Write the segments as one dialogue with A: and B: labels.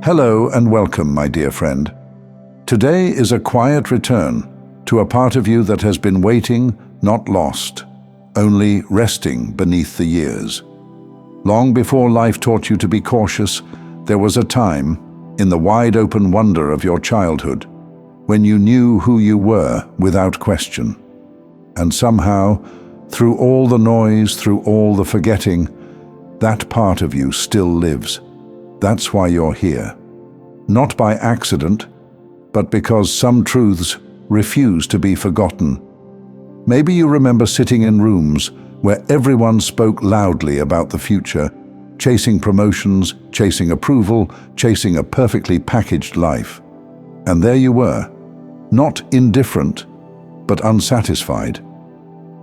A: Hello and welcome, my dear friend. Today is a quiet return to a part of you that has been waiting, not lost, only resting beneath the years. Long before life taught you to be cautious, there was a time, in the wide-open wonder of your childhood, when you knew who you were without question. And somehow, through all the noise, through all the forgetting, that part of you still lives. That's why you're here. Not by accident, but because some truths refuse to be forgotten. Maybe you remember sitting in rooms where everyone spoke loudly about the future, chasing promotions, chasing approval, chasing a perfectly packaged life. And there you were, not indifferent, but unsatisfied.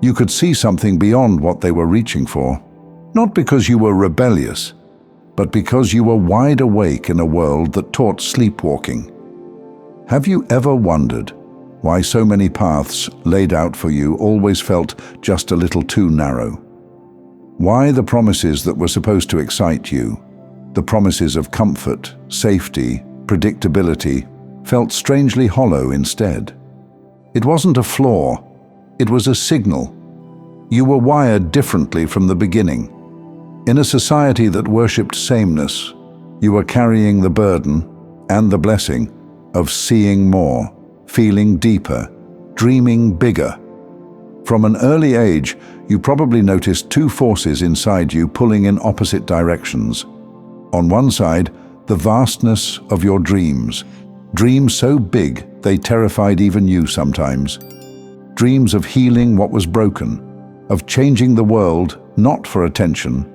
A: You could see something beyond what they were reaching for, not because you were rebellious, but because you were wide awake in a world that taught sleepwalking. Have you ever wondered why so many paths laid out for you always felt just a little too narrow? Why the promises that were supposed to excite you, the promises of comfort, safety, predictability, felt strangely hollow instead? It wasn't a flaw, it was a signal. You were wired differently from the beginning. In a society that worshipped sameness, you were carrying the burden and the blessing of seeing more, feeling deeper, dreaming bigger. From an early age, you probably noticed two forces inside you pulling in opposite directions. On one side, the vastness of your dreams. Dreams so big they terrified even you sometimes. Dreams of healing what was broken, of changing the world not for attention,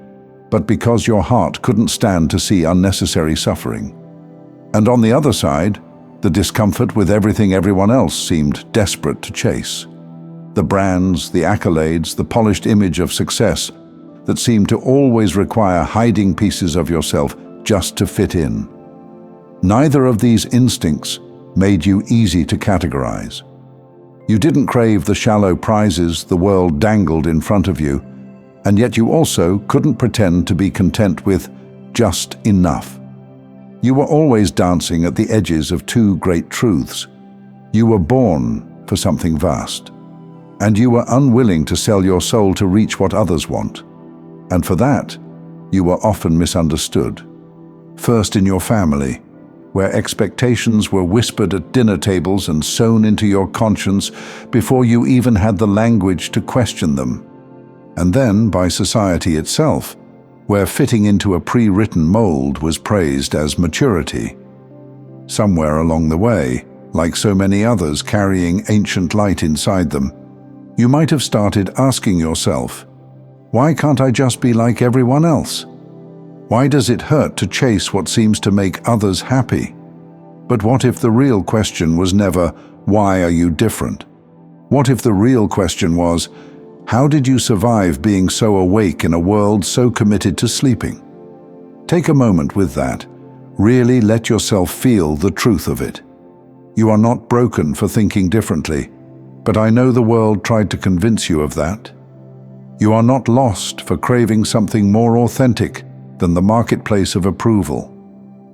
A: but because your heart couldn't stand to see unnecessary suffering. And on the other side, the discomfort with everything everyone else seemed desperate to chase. The brands, the accolades, the polished image of success that seemed to always require hiding pieces of yourself just to fit in. Neither of these instincts made you easy to categorize. You didn't crave the shallow prizes the world dangled in front of you, and yet you also couldn't pretend to be content with just enough. You were always dancing at the edges of two great truths. You were born for something vast, and you were unwilling to sell your soul to reach what others want. And for that, you were often misunderstood. First in your family, where expectations were whispered at dinner tables and sewn into your conscience before you even had the language to question them. And then by society itself, where fitting into a pre-written mold was praised as maturity. Somewhere along the way, like so many others carrying ancient light inside them, you might have started asking yourself, why can't I just be like everyone else? Why does it hurt to chase what seems to make others happy? But what if the real question was never, why are you different? What if the real question was, how did you survive being so awake in a world so committed to sleeping? Take a moment with that. Really let yourself feel the truth of it. You are not broken for thinking differently, but I know the world tried to convince you of that. You are not lost for craving something more authentic than the marketplace of approval.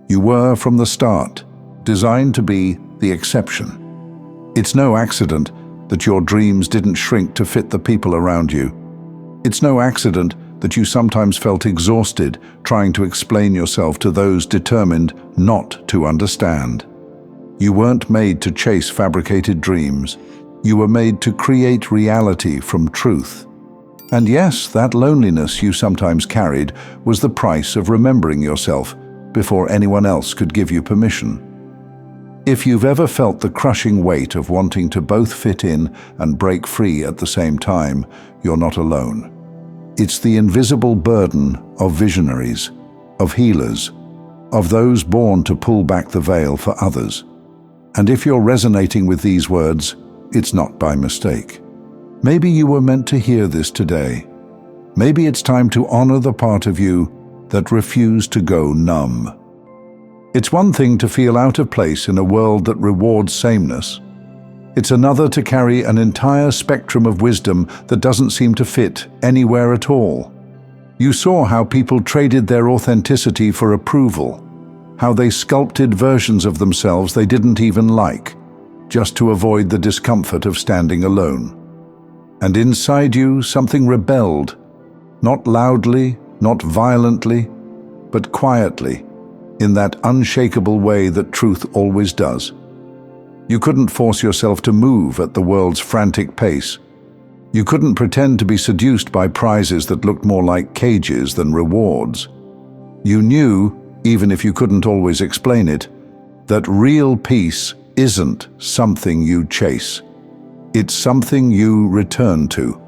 A: You were, from the start, designed to be the exception. It's no accident that your dreams didn't shrink to fit the people around you. It's no accident that you sometimes felt exhausted trying to explain yourself to those determined not to understand. You weren't made to chase fabricated dreams. You were made to create reality from truth. And yes, that loneliness you sometimes carried was the price of remembering yourself before anyone else could give you permission. If you've ever felt the crushing weight of wanting to both fit in and break free at the same time, you're not alone. It's the invisible burden of visionaries, of healers, of those born to pull back the veil for others. And if you're resonating with these words, it's not by mistake. Maybe you were meant to hear this today. Maybe it's time to honor the part of you that refused to go numb. It's one thing to feel out of place in a world that rewards sameness. It's another to carry an entire spectrum of wisdom that doesn't seem to fit anywhere at all. You saw how people traded their authenticity for approval, how they sculpted versions of themselves they didn't even like, just to avoid the discomfort of standing alone. And inside you, something rebelled, not loudly, not violently, but quietly, in that unshakable way that truth always does. You couldn't force yourself to move at the world's frantic pace. You couldn't pretend to be seduced by prizes that looked more like cages than rewards. You knew, even if you couldn't always explain it, that real peace isn't something you chase. It's something you return to.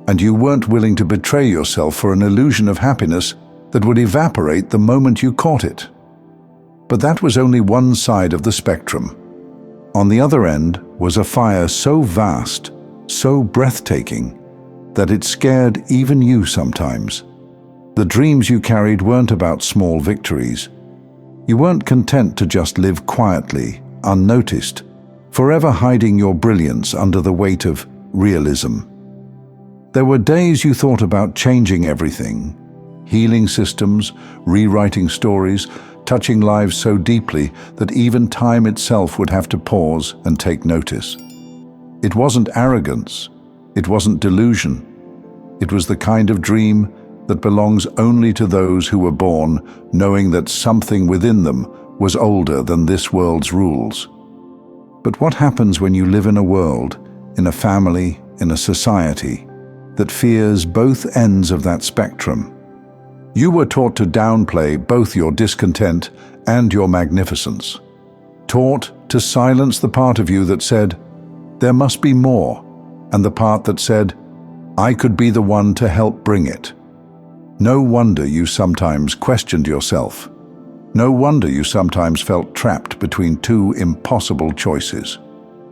A: And you weren't willing to betray yourself for an illusion of happiness that would evaporate the moment you caught it. But that was only one side of the spectrum. On the other end was a fire so vast, so breathtaking, that it scared even you sometimes. The dreams you carried weren't about small victories. You weren't content to just live quietly, unnoticed, forever hiding your brilliance under the weight of realism. There were days you thought about changing everything, healing systems, rewriting stories, touching lives so deeply that even time itself would have to pause and take notice. It wasn't arrogance, it wasn't delusion. It was the kind of dream that belongs only to those who were born knowing that something within them was older than this world's rules. But what happens when you live in a world, in a family, in a society, that fears both ends of that spectrum? You were taught to downplay both your discontent and your magnificence. Taught to silence the part of you that said, "There must be more," and the part that said, "I could be the one to help bring it." No wonder you sometimes questioned yourself. No wonder you sometimes felt trapped between two impossible choices: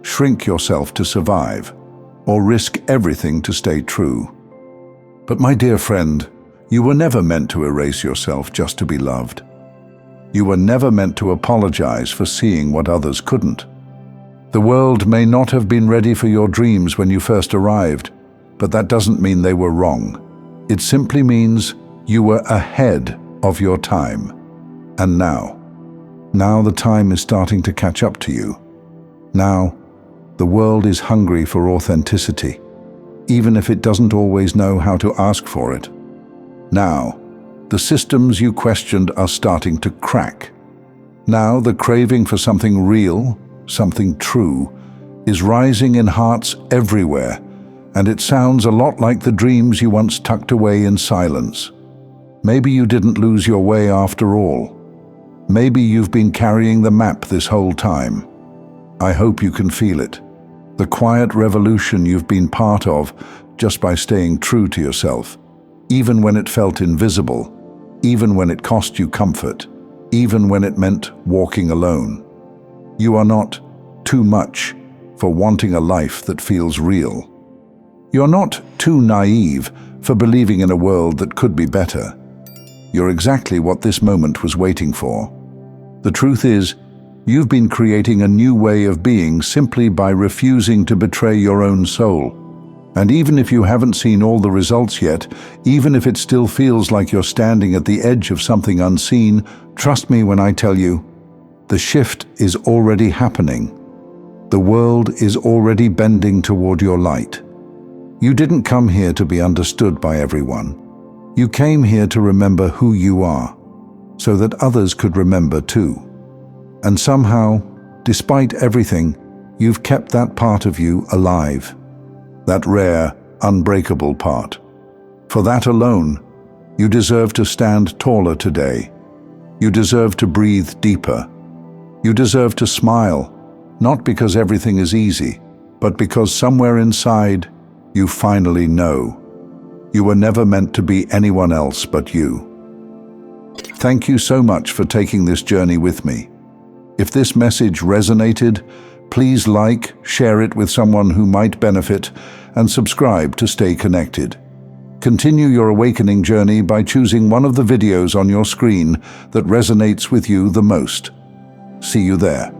A: shrink yourself to survive, or risk everything to stay true. But my dear friend, you were never meant to erase yourself just to be loved. You were never meant to apologize for seeing what others couldn't. The world may not have been ready for your dreams when you first arrived, but that doesn't mean they were wrong. It simply means you were ahead of your time. And now the time is starting to catch up to you. Now, the world is hungry for authenticity, even if it doesn't always know how to ask for it. Now, the systems you questioned are starting to crack. Now, the craving for something real, something true, is rising in hearts everywhere, and it sounds a lot like the dreams you once tucked away in silence. Maybe you didn't lose your way after all. Maybe you've been carrying the map this whole time. I hope you can feel it. The quiet revolution you've been part of just by staying true to yourself, even when it felt invisible, even when it cost you comfort, even when it meant walking alone. You are not too much for wanting a life that feels real. You're not too naive for believing in a world that could be better. You're exactly what this moment was waiting for. The truth is, you've been creating a new way of being simply by refusing to betray your own soul. And even if you haven't seen all the results yet, even if it still feels like you're standing at the edge of something unseen, trust me when I tell you, the shift is already happening. The world is already bending toward your light. You didn't come here to be understood by everyone. You came here to remember who you are, so that others could remember too. And somehow, despite everything, you've kept that part of you alive. That rare, unbreakable part. For that alone, you deserve to stand taller today. You deserve to breathe deeper. You deserve to smile, not because everything is easy, but because somewhere inside, you finally know. You were never meant to be anyone else but you. Thank you so much for taking this journey with me. If this message resonated, please like, share it with someone who might benefit, and subscribe to stay connected. Continue your awakening journey by choosing one of the videos on your screen that resonates with you the most. See you there.